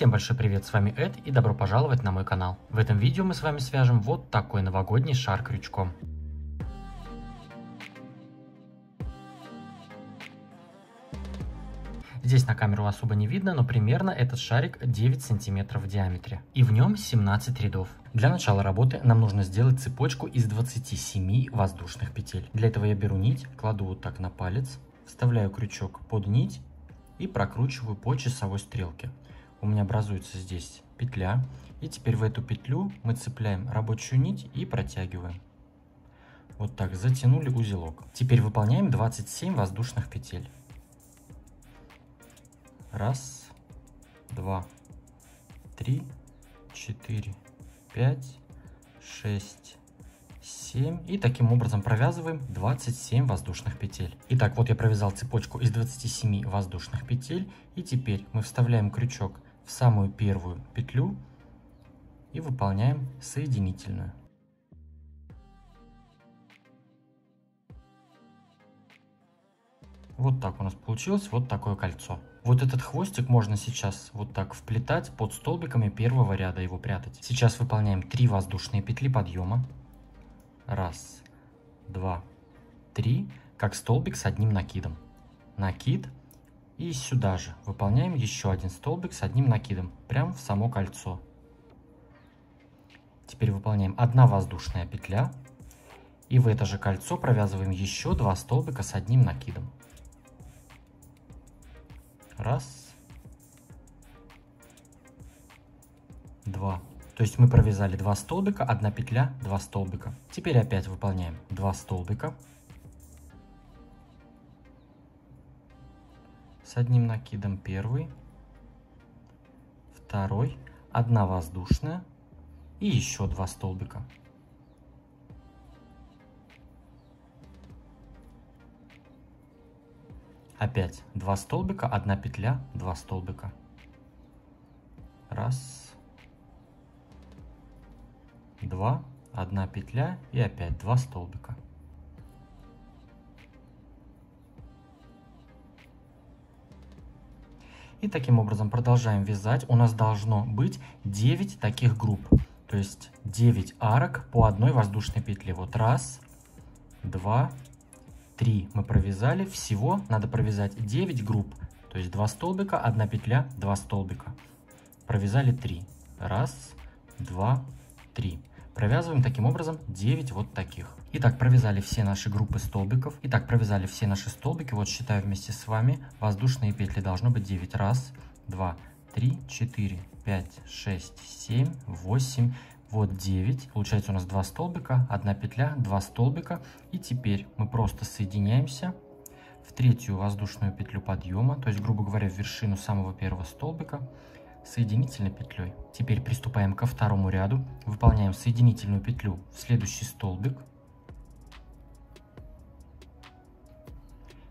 Всем большой привет, с вами Эд и добро пожаловать на мой канал. В этом видео мы с вами свяжем вот такой новогодний шар крючком. Здесь на камеру особо не видно, но примерно этот шарик 9 сантиметров в диаметре. И в нем 17 рядов. Для начала работы нам нужно сделать цепочку из 27 воздушных петель. Для этого я беру нить, кладу вот так на палец, вставляю крючок под нить и прокручиваю по часовой стрелке. У меня образуется здесь петля, и теперь в эту петлю мы цепляем рабочую нить и протягиваем. Вот так затянули узелок. Теперь выполняем 27 воздушных петель. Раз, два, три, 4, 5, 6, 7. И таким образом провязываем 27 воздушных петель. Итак, вот я провязал цепочку из 27 воздушных петель. И теперь мы вставляем крючок в самую первую петлю и выполняем соединительную. Вот так у нас получилось вот такое кольцо. Вот этот хвостик можно сейчас вот так вплетать под столбиками первого ряда, его прятать. Сейчас выполняем 3 воздушные петли подъема. Раз, два, три, как столбик с одним накидом. Накид. И сюда же выполняем еще один столбик с одним накидом, прямо в само кольцо. Теперь выполняем 1 воздушная петля. И в это же кольцо провязываем еще 2 столбика с одним накидом. Раз, два. То есть мы провязали 2 столбика, 1 петля, 2 столбика. Теперь опять выполняем 2 столбика с одним накидом, первый, второй, 1 воздушная и еще 2 столбика. Опять 2 столбика, 1 петля, 2 столбика. Раз, два, 1 петля и опять 2 столбика. И таким образом продолжаем вязать. У нас должно быть 9 таких групп. То есть 9 арок по 1 воздушной петле. Вот раз, два, 3 мы провязали. Всего надо провязать 9 групп. То есть 2 столбика, 1 петля, 2 столбика. Провязали 3. Раз, два, 3. Провязываем таким образом 9 вот таких. Итак, провязали все наши группы столбиков. Итак, провязали все наши столбики. Вот считаю вместе с вами. Воздушные петли должно быть 9. Раз, два, 3, 4, 5, 6, 7, 8. Вот 9. Получается у нас 2 столбика, 1 петля, 2 столбика. И теперь мы просто соединяемся в 3-ю воздушную петлю подъема. То есть, грубо говоря, в вершину самого первого столбика. Соединительной петлей. Теперь приступаем ко второму ряду. Выполняем соединительную петлю в следующий столбик.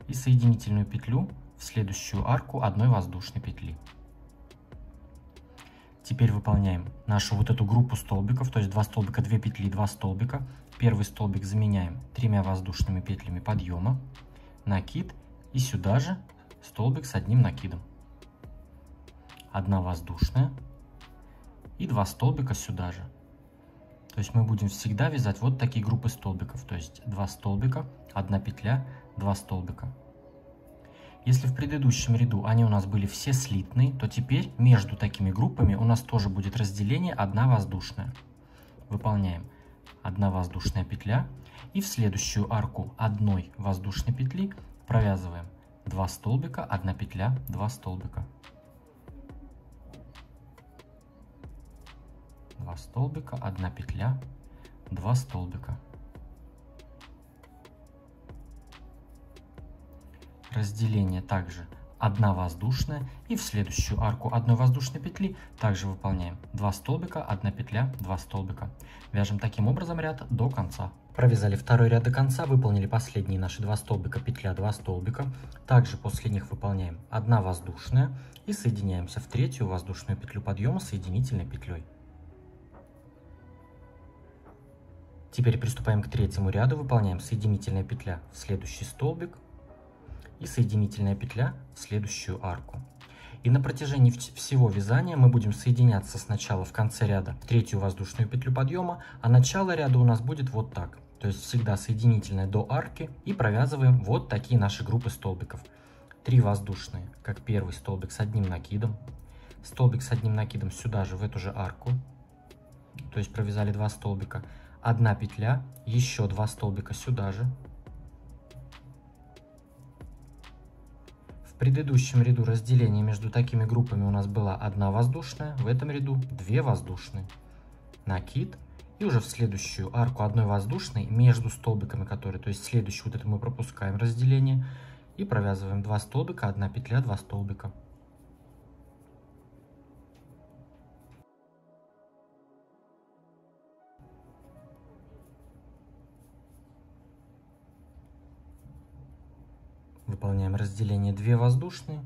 И соединительную петлю в следующую арку 1 воздушной петли. Теперь выполняем нашу вот эту группу столбиков. То есть 2 столбика, 2 петли, 2 столбика. Первый столбик заменяем 3 воздушными петлями подъема. Накид. И сюда же столбик с одним накидом. 1 воздушная и 2 столбика сюда же. То есть мы будем всегда вязать вот такие группы столбиков. То есть 2 столбика, 1 петля, 2 столбика. Если в предыдущем ряду они у нас были все слитные, то теперь между такими группами у нас тоже будет разделение 1 воздушная. Выполняем 1 воздушная петля и в следующую арку 1 воздушной петли провязываем 2 столбика, 1 петля, 2 столбика. 2 столбика, 1 петля, 2 столбика. Разделение также 1 воздушная и в следующую арку 1 воздушной петли также выполняем 2 столбика, 1 петля, 2 столбика. Вяжем таким образом ряд до конца. Провязали второй ряд до конца, выполнили последние наши 2 столбика, петля, 2 столбика. Также после них выполняем 1 воздушная и соединяемся в 3-ю воздушную петлю подъема соединительной петлей. Теперь приступаем к 3-му ряду, выполняем соединительная петля в следующий столбик и соединительная петля в следующую арку. И на протяжении всего вязания мы будем соединяться сначала в конце ряда в третью воздушную петлю подъема, а начало ряда у нас будет вот так. То есть всегда соединительная до арки, и провязываем вот такие наши группы столбиков. 3 воздушные, как первый столбик с одним накидом, столбик с одним накидом сюда же в эту же арку, то есть провязали 2 столбика, 1 петля, еще 2 столбика сюда же. В предыдущем ряду разделение между такими группами у нас была 1 воздушная, в этом ряду 2 воздушные, накид. И уже в следующую арку 1 воздушной между столбиками, которые, то есть следующую вот это мы пропускаем разделение, и провязываем 2 столбика, 1 петля, 2 столбика. Выполняем разделение 2 воздушные,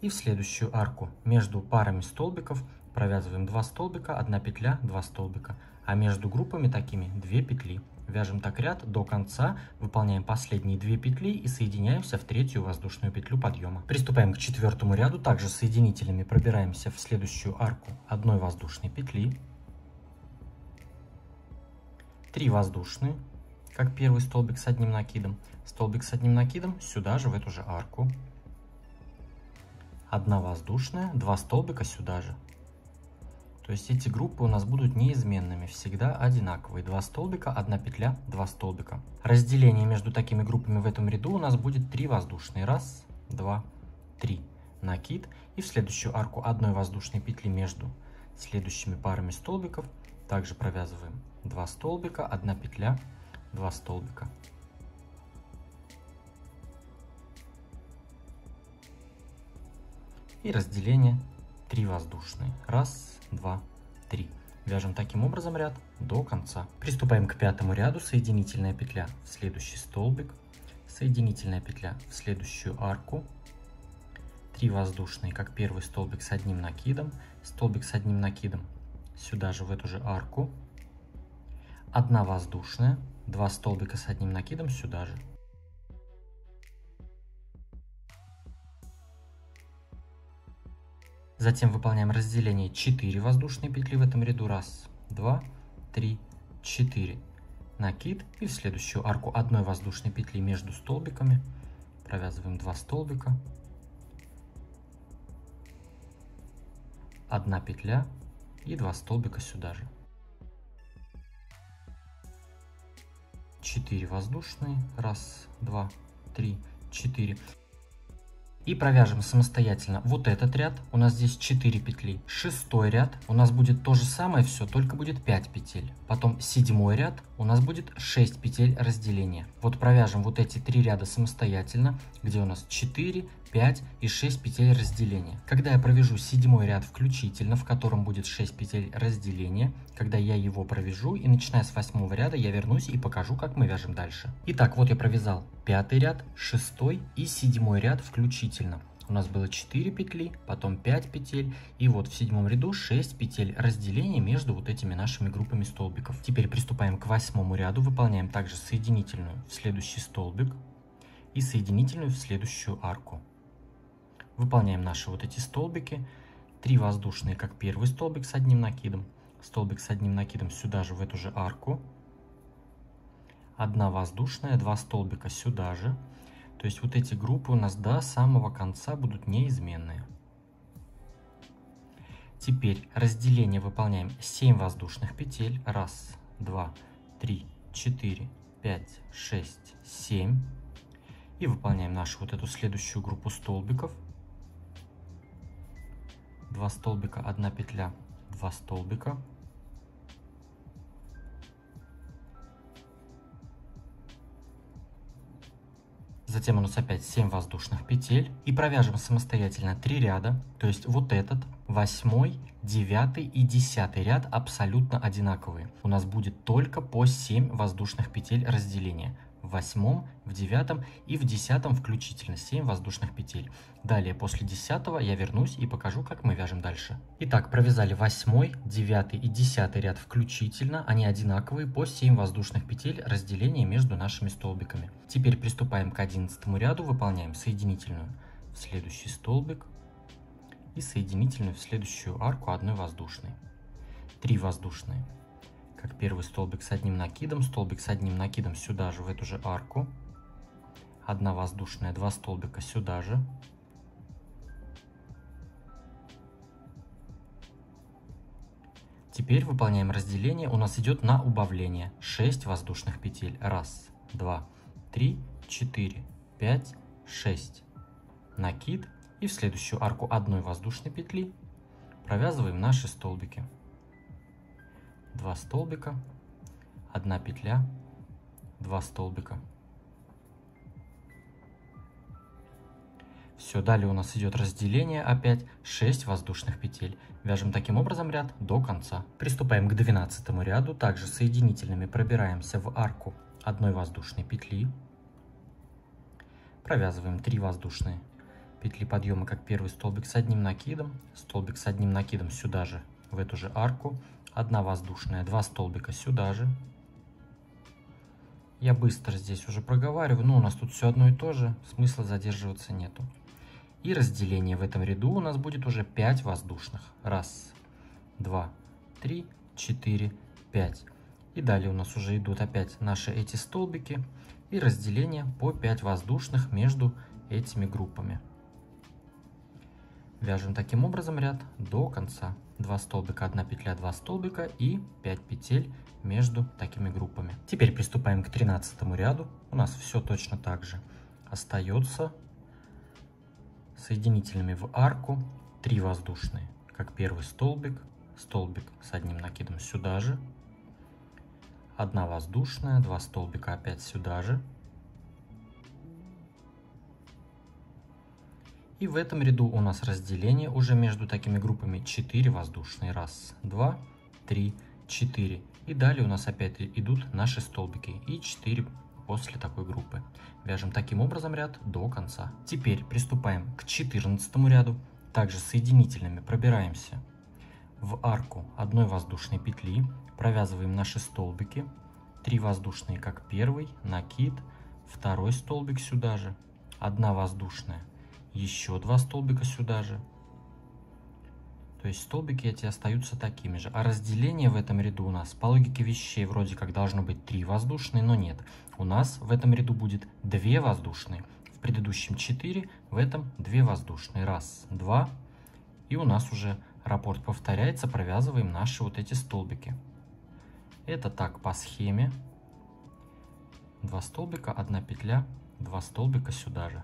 и в следующую арку между парами столбиков провязываем 2 столбика, 1 петля, 2 столбика, а между группами такими 2 петли. Вяжем так ряд до конца, выполняем последние 2 петли и соединяемся в третью воздушную петлю подъема. Приступаем к четвертому ряду, также соединителями пробираемся в следующую арку 1 воздушной петли, 3 воздушные, как первый столбик с одним накидом, столбик с одним накидом сюда же в эту же арку, 1 воздушная, 2 столбика сюда же. То есть эти группы у нас будут неизменными, всегда одинаковые. 2 столбика, 1 петля, 2 столбика. Разделение между такими группами в этом ряду у нас будет 3 воздушные. 1, 2, 3. Накид. И в следующую арку 1 воздушной петли между следующими парами столбиков также провязываем 2 столбика, 1 петля, 2 столбика. И разделение 3 воздушные. 1, 2, 3. Вяжем таким образом ряд до конца. Приступаем к пятому ряду. Соединительная петля в следующий столбик, соединительная петля в следующую арку, 3 воздушные, как первый столбик с одним накидом, столбик с одним накидом сюда же в эту же арку, 1 воздушная, 2 столбика с одним накидом сюда же. Затем выполняем разделение 4 воздушные петли в этом ряду. 1, 2, 3, 4. Накид. И в следующую арку 1 воздушной петли между столбиками провязываем 2 столбика, 1 петля и 2 столбика сюда же. 4 воздушные. 1, 2, 3, 4. И провяжем самостоятельно вот этот ряд. У нас здесь 4 петли. 6-й ряд у нас будет то же самое все, только будет 5 петель. Потом 7-й ряд у нас будет 6 петель разделения. Вот провяжем вот эти 3 ряда самостоятельно, где у нас 4, 5 и 6 петель разделения. Когда я провяжу 7-й ряд включительно, в котором будет 6 петель разделения, когда я его провяжу, и начиная с 8-го ряда я вернусь и покажу, как мы вяжем дальше. Итак, вот я провязал 5-й ряд, 6-й и 7-й ряд включительно. У нас было 4 петли, потом 5 петель, и вот в 7-м ряду 6 петель разделения между вот этими нашими группами столбиков. Теперь приступаем к 8-му ряду, выполняем также соединительную в следующий столбик и соединительную в следующую арку. Выполняем наши вот эти столбики, 3 воздушные, как первый столбик с одним накидом, столбик с одним накидом сюда же в эту же арку, 1 воздушная, 2 столбика сюда же. То есть вот эти группы у нас до самого конца будут неизменные. Теперь разделение выполняем 7 воздушных петель. 1, 2, 3, 4, 5, 6, 7. И выполняем нашу вот эту следующую группу столбиков. 2 столбика, 1 петля, 2 столбика. Затем у нас опять 7 воздушных петель. И провяжем самостоятельно 3 ряда. То есть вот этот, 8, 9 и 10 ряд абсолютно одинаковые. У нас будет только по 7 воздушных петель разделения. В 8, в 9 и в 10 включительно 7 воздушных петель. Далее после 10 я вернусь и покажу, как мы вяжем дальше. Итак, провязали 8, 9 и 10 ряд включительно. Они одинаковые по 7 воздушных петель разделения между нашими столбиками. Теперь приступаем к 11 ряду. Выполняем соединительную в следующий столбик и соединительную в следующую арку одной воздушной. 3 воздушные, как первый столбик с одним накидом, столбик с одним накидом сюда же, в эту же арку. 1 воздушная, 2 столбика сюда же. Теперь выполняем разделение, у нас идет на убавление. 6 воздушных петель. 1, 2, 3, 4, 5, 6. Накид. И в следующую арку одной воздушной петли провязываем наши столбики. 2 столбика, 1 петля, 2 столбика. Все, далее у нас идет разделение, опять 6 воздушных петель. Вяжем таким образом ряд до конца. Приступаем к 12 ряду. Также соединительными пробираемся в арку одной воздушной петли. Провязываем 3 воздушные петли подъема, как первый столбик с одним накидом, столбик с одним накидом сюда же, в эту же арку. 1 воздушная, 2 столбика сюда же. Я быстро здесь уже проговариваю, но у нас тут все одно и то же, смысла задерживаться нету. И разделение в этом ряду у нас будет уже 5 воздушных. 1, 2, 3, 4, 5. И далее у нас уже идут опять наши эти столбики и разделение по 5 воздушных между этими группами. Вяжем таким образом ряд до конца. 2 столбика, 1 петля, 2 столбика и 5 петель между такими группами. Теперь приступаем к 13 ряду. У нас все точно так же остается. Соединительными в арку 3 воздушные, как первый столбик, столбик с одним накидом сюда же, 1 воздушная, 2 столбика опять сюда же. И в этом ряду у нас разделение уже между такими группами 4 воздушные. 1, 2, 3, 4. И далее у нас опять идут наши столбики и 4 после такой группы. Вяжем таким образом ряд до конца. Теперь приступаем к 14 ряду. Также соединительными пробираемся в арку одной воздушной петли, провязываем наши столбики. 3 воздушные, как первый, накид, 2 столбик сюда же, 1 воздушная, еще 2 столбика сюда же. То есть столбики эти остаются такими же. А разделение в этом ряду у нас по логике вещей вроде как должно быть 3 воздушные, но нет. У нас в этом ряду будет 2 воздушные. В предыдущем 4, в этом 2 воздушные. 1, 2. И у нас уже раппорт повторяется, провязываем наши вот эти столбики. Это так по схеме. 2 столбика, 1 петля, 2 столбика сюда же.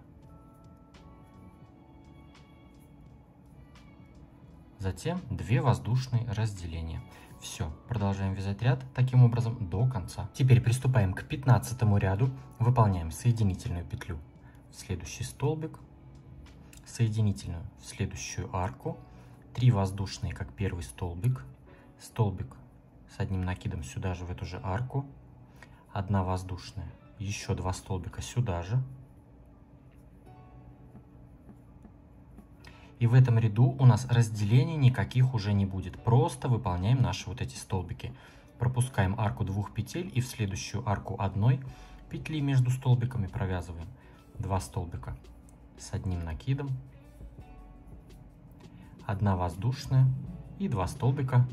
Затем 2 воздушные разделения. Все, продолжаем вязать ряд таким образом до конца. Теперь приступаем к 15 ряду. Выполняем соединительную петлю в следующий столбик, соединительную в следующую арку, 3 воздушные, как первый столбик, столбик с одним накидом сюда же, в эту же арку, 1 воздушная, еще 2 столбика сюда же. И в этом ряду у нас разделений никаких уже не будет. Просто выполняем наши вот эти столбики. Пропускаем арку 2 петель и в следующую арку 1 петли между столбиками провязываем 2 столбика с одним накидом, 1 воздушная и 2 столбика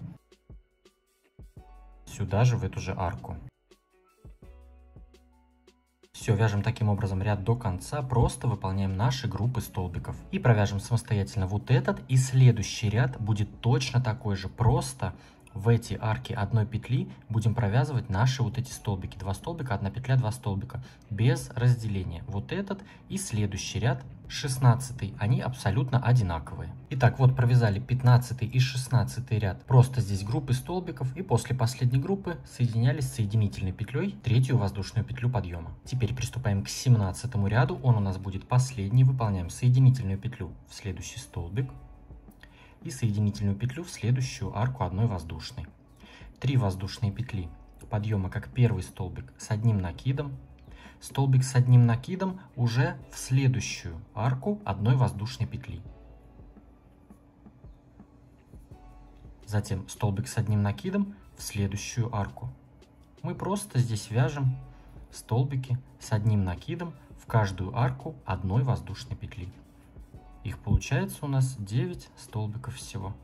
сюда же, в эту же арку. Все, вяжем таким образом ряд до конца, просто выполняем наши группы столбиков. И провяжем самостоятельно вот этот, и следующий ряд будет точно такой же, просто в эти арки 1 петли будем провязывать наши вот эти столбики. 2 столбика, 1 петля, 2 столбика, без разделения. Вот этот и следующий ряд, 16, они абсолютно одинаковые. Итак, вот провязали 15 и 16 ряд. Просто здесь группы столбиков, и после последней группы соединялись соединительной петлей 3-ю воздушную петлю подъема. Теперь приступаем к 17 ряду, он у нас будет последний. Выполняем соединительную петлю в следующий столбик и соединительную петлю в следующую арку 1 воздушной. 3 воздушные петли подъема, как первый столбик с одним накидом, столбик с одним накидом уже в следующую арку 1 воздушной петли. Затем столбик с одним накидом в следующую арку. Мы просто здесь вяжем столбики с одним накидом в каждую арку 1 воздушной петли. их получается у нас 9 столбиков всего.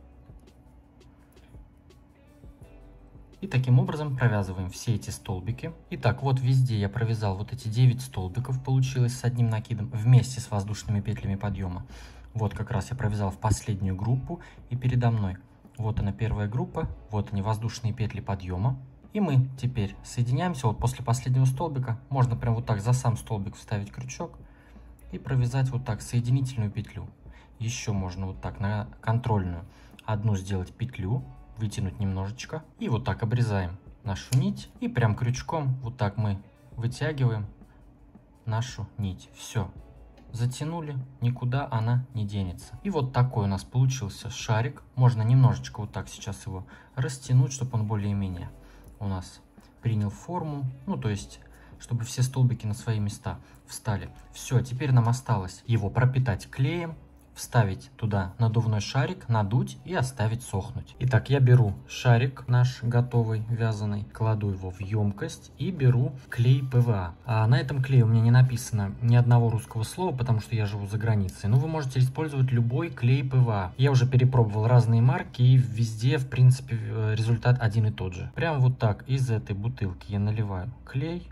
И таким образом провязываем все эти столбики. Итак, вот везде я провязал вот эти 9 столбиков, получилось с одним накидом, вместе с воздушными петлями подъема. Вот как раз я провязал в последнюю группу, и передо мной вот она первая группа, вот они воздушные петли подъема. И мы теперь соединяемся, вот после последнего столбика, можно прям вот так за сам столбик вставить крючок и провязать вот так соединительную петлю. Еще можно вот так на контрольную одну сделать петлю, вытянуть немножечко, и вот так обрезаем нашу нить, и прям крючком вот так мы вытягиваем нашу нить. Все, затянули, никуда она не денется. И вот такой у нас получился шарик. Можно немножечко вот так сейчас его растянуть, чтобы он более-менее у нас принял форму, ну то есть чтобы все столбики на свои места встали. Все, теперь нам осталось его пропитать клеем, вставить туда надувной шарик, надуть и оставить сохнуть. Итак, я беру шарик наш готовый, вязаный, кладу его в емкость и беру клей ПВА. А на этом клее у меня не написано ни одного русского слова, потому что я живу за границей. Но вы можете использовать любой клей ПВА. Я уже перепробовал разные марки, и везде, в принципе, результат один и тот же. Прям вот так из этой бутылки я наливаю клей.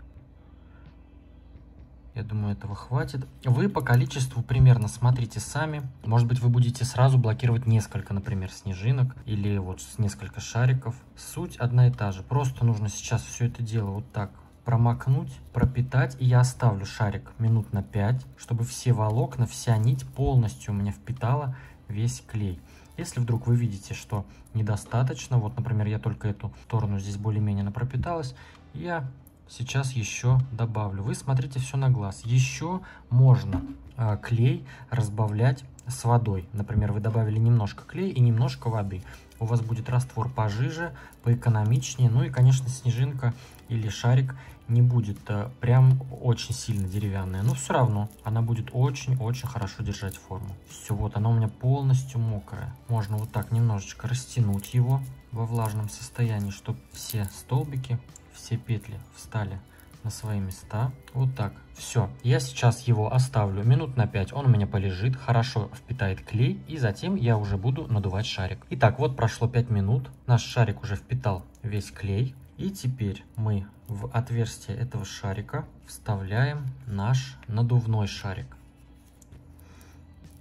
Я думаю, этого хватит. Вы по количеству примерно смотрите сами. Может быть, вы будете сразу блокировать несколько, например, снежинок или вот несколько шариков. Суть одна и та же. Просто нужно сейчас все это дело вот так промокнуть, пропитать. И я оставлю шарик минут на 5, чтобы все волокна, вся нить полностью у меня впитала весь клей. Если вдруг вы видите, что недостаточно, вот, например, я только эту сторону здесь более-менее пропиталась, я сейчас еще добавлю. Вы смотрите все на глаз. Еще можно клей разбавлять с водой. Например, вы добавили немножко клея и немножко воды. У вас будет раствор пожиже, поэкономичнее. Ну и, конечно, снежинка или шарик не будет прям очень сильно деревянная. Но все равно она будет очень-очень хорошо держать форму. Все, вот она у меня полностью мокрая. Можно вот так немножечко растянуть его во влажном состоянии, чтобы все столбики, все петли встали на свои места. Вот так. Все. Я сейчас его оставлю минут на 5. Он у меня полежит, хорошо впитает клей. И затем я уже буду надувать шарик. Итак, вот прошло 5 минут. Наш шарик уже впитал весь клей. И теперь мы в отверстие этого шарика вставляем наш надувной шарик.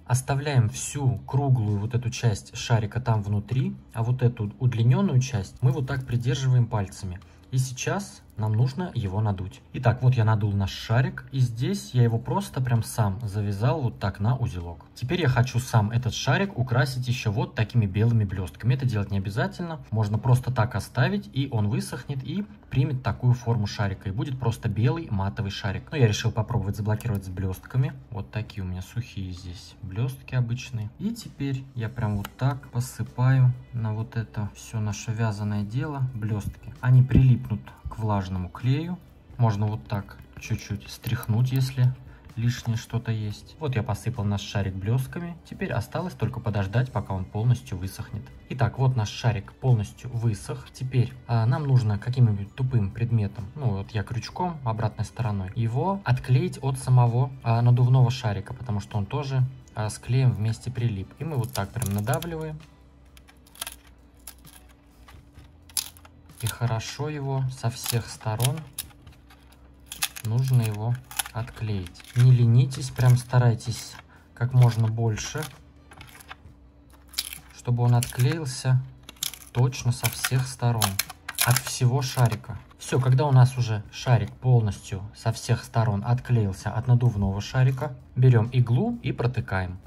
Оставляем всю круглую вот эту часть шарика там внутри. А вот эту удлиненную часть мы вот так придерживаем пальцами. И сейчас нам нужно его надуть. Итак, вот я надул наш шарик, и здесь я его просто прям сам завязал вот так на узелок. Теперь я хочу сам этот шарик украсить еще вот такими белыми блестками. Это делать не обязательно, можно просто так оставить, и он высохнет и примет такую форму шарика, и будет просто белый матовый шарик. Но я решил попробовать заблокировать с блестками. Вот такие у меня сухие здесь блестки обычные. И теперь я прям вот так посыпаю на вот это все наше вязаное дело блестки. Они прилипнут к влажному клею. Можно вот так чуть-чуть стряхнуть, если лишнее что-то есть. Вот я посыпал наш шарик блестками. Теперь осталось только подождать, пока он полностью высохнет. Итак, вот наш шарик полностью высох. Теперь нам нужно каким-нибудь тупым предметом, ну вот я крючком обратной стороной, его отклеить от самого надувного шарика, потому что он тоже с клеем вместе прилип. И мы вот так прям надавливаем. И хорошо его со всех сторон нужно его отклеить. Не ленитесь, прям старайтесь как можно больше, чтобы он отклеился точно со всех сторон, от всего шарика. Все, когда у нас уже шарик полностью со всех сторон отклеился от надувного шарика, берем иглу и протыкаем.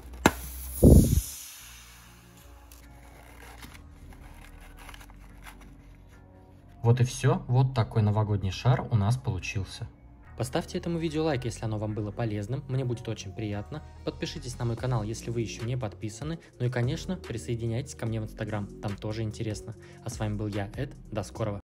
Вот и все. Вот такой новогодний шар у нас получился. Поставьте этому видео лайк, если оно вам было полезным, мне будет очень приятно. Подпишитесь на мой канал, если вы еще не подписаны. Ну и, конечно, присоединяйтесь ко мне в Instagram, там тоже интересно. А с вами был я, Эд, до скорого.